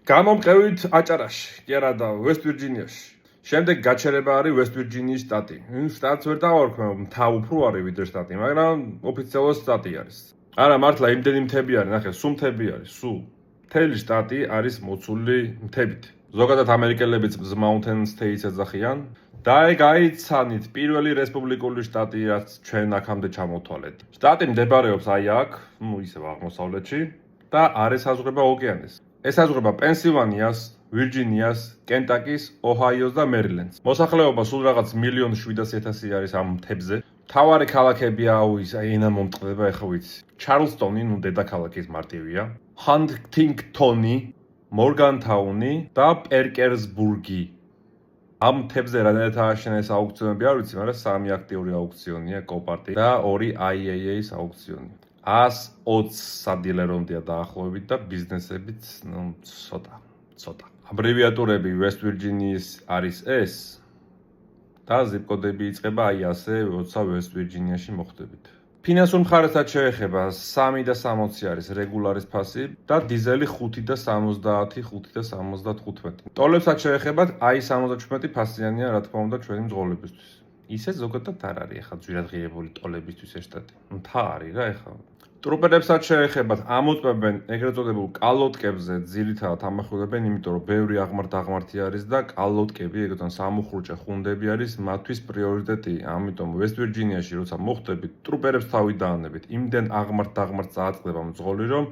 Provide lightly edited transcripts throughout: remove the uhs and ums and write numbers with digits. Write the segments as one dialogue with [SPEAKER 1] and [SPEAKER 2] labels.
[SPEAKER 1] გამომყევით აჭარაში, კი არა და ვესტ ვირჯინიაში. შემდეგ გაჩერება არის ვესტ ვირჯინიის შტატი. შტატს ვერ დავარქვე, მთა უფრო არის ვიდრე შტატი, მაგრამ ოფიციალურად შტატი არის. არა, მართლა იმდენი მთები არის, ნახე, სულ მთები არის, სულ. მთელი შტატი არის მოცული მთებით. ზოგადად ამერიკელებიც Mountain States ეძახიან. და ეგ აიცანით პირველი რესპუბლიკური შტატი, რაც ჩვენ აქამდე ჩამოთვალეთ. შტატი მდებარეობს აი აქ, ისევ აღმოსავლეთში და არ ესაზღვრება ოკეანეს. ესაზღვრება პენსილვანიას, ვირჯინიას, კენტაკის, ოჰაიოს და მერილენდს. მოსახლეობა სულ რაღაც 1,700,000 არის ამ მთებზე. მთავარი ქალაქებია ენა მომწყდება, ეხლა ვიცი. ჩარლსტონი, დედაქალაქის მარტივია, ჰანტინგტონი, მორგანთაუნი და პერკერსბურგი. ამ მთებზე რამდენად ააშენეს აუქციონები არ ვიცი, მაგრამ 3 აქტიური აუქციონია, კოპარტი და 2 IAA-ის აუქციონი. 120 სადილერონდია დაახლოებით და ბიზნესებიც, ცოტა. აბრევიატურები ვესტ ვირჯინიის არის ეს და ზიპკოდები იწყება აი ასე, როცა ვესტ ვირჯინიაში მოხვდებით. ფინანსურ მხარესაც შეეხება 3 და 60 არის რეგულარის ფასი და დიზელი 5 და 70, 5 და 75. ტოლებსაც შეეხებათ აი 77 ფასიანია, რა თქმა უნდა, ჩვენი მძღოლებისთვის. ისე ზოგადად არ არის ახლა ძვირადღირებული ტოლებისთვის ეს შტატი. მთა არის რა ახლა. ტრუპერებსაც შეეხებათ ამოწმებენ ეგრეთ წოდებულ კალოტკებზე, ძირითადად ამახვილებენ, იმიტომ რომ ბევრი აღმართი არის და კალოტკები, ეგრეთ სამუხრუჭე ხუნდები არის მათთვის პრიორიტეტი. ამიტომ ვესტ ვირჯინიაში როცა მოხვდებით, ტრუპერებს თავი დაანებით. იმდენ აღმართს აწყდება მძღოლი, რომ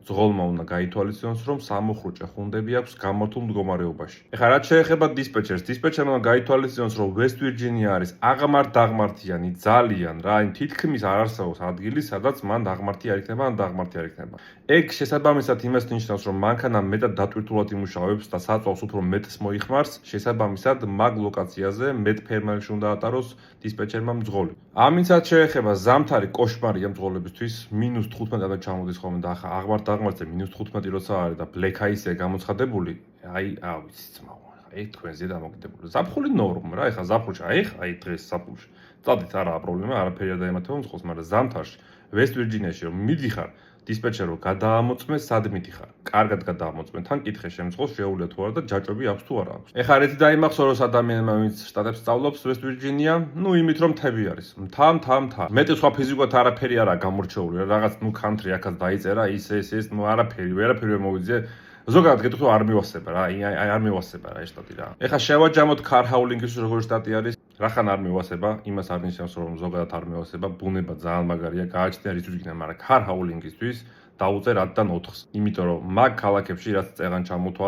[SPEAKER 1] მძღოლმა უნდა გაითვალისწინოს, რომ სამუხრუჭე ხუნდები აქვს გამართულ მდგომარეობაში. ეხლა რაც შეეხება დისპეჩერს, დისპეჩერმა გაითვალისწინოს, რომ ვესტ ვირჯინია არის აღმართიანი ძალიან რა, იმ თითქმის არ არსებობს ადგილი, სადაც მან აღმართი არ იქნება, ან აღმართი არ იქნება. ეგ შესაბამისად იმას ნიშნავს, რომ მანქანა მეტად დატვირთულად იმუშავებს და საწვავს უფრო მეტს მოიხმარს, შესაბამისად მაგ ლოკაციაზე მეტ ფერმერში უნდა ატაროს დისპეჩერმა მძღოლი. ამინცად შეეხება ზამთარი კოშმარია მძღოლებისთვის, -15-ად ჩამოდის ხოლმე და ახლა აღმართზე -15 როცა არის და ბლექაისია გამოცხადებული, ვიცი ძმაო, თქვენზე დამოკიდებული. ზაფხული ნორმა რა, ეხლა ზაფხულში, აი დღეს ზაფხულში. წადით, არაა პრობლემა, არაფერი არ დაემართება მძღოლს, მაგრამ ზამთარში ვესტ ვირჯინიაში რომ მიდიხარ დისპეჩერო გადაამოწმე, სად მიდიხარ? კარგად გადაამოწმე, თან კითხე შემძღოლს შეუძლია თუ არა და ჯაჭვები აქვს თუ არა აქვს. ეხლა ერთი დაიმახსოვროს ადამიანმა, ვინც შტატებს სწავლობს ვესტ ვირჯინია, იმით რომ მთები არის. მთა. მეტი სხვა ფიზიკურად არაფერი არაა გამორჩეული, რაღაც country აქაც დაიწერა, ის არაფერი ვერ მოვიძიე. ზოგადად გეტყვი არ მივასება რა, არ მივასება რა ეს შტატი რა. ეხლა შევაჯამოთ კარ ჰაულინგისთვის როგორი შტატი არის. რახან არ მივასება, იმას არ ნიშნავს რომ ზოგადად არ მივასება, ბუნება ძალიან მაგარია, გააჩნია რისთვის იქნება, მაგრამ კარ ჰაულინგისთვის დაუწერ 10-დან 4-ს. იმიტომ რომ მაგ ქალაქებში რაც წეღან ჩამოთვალე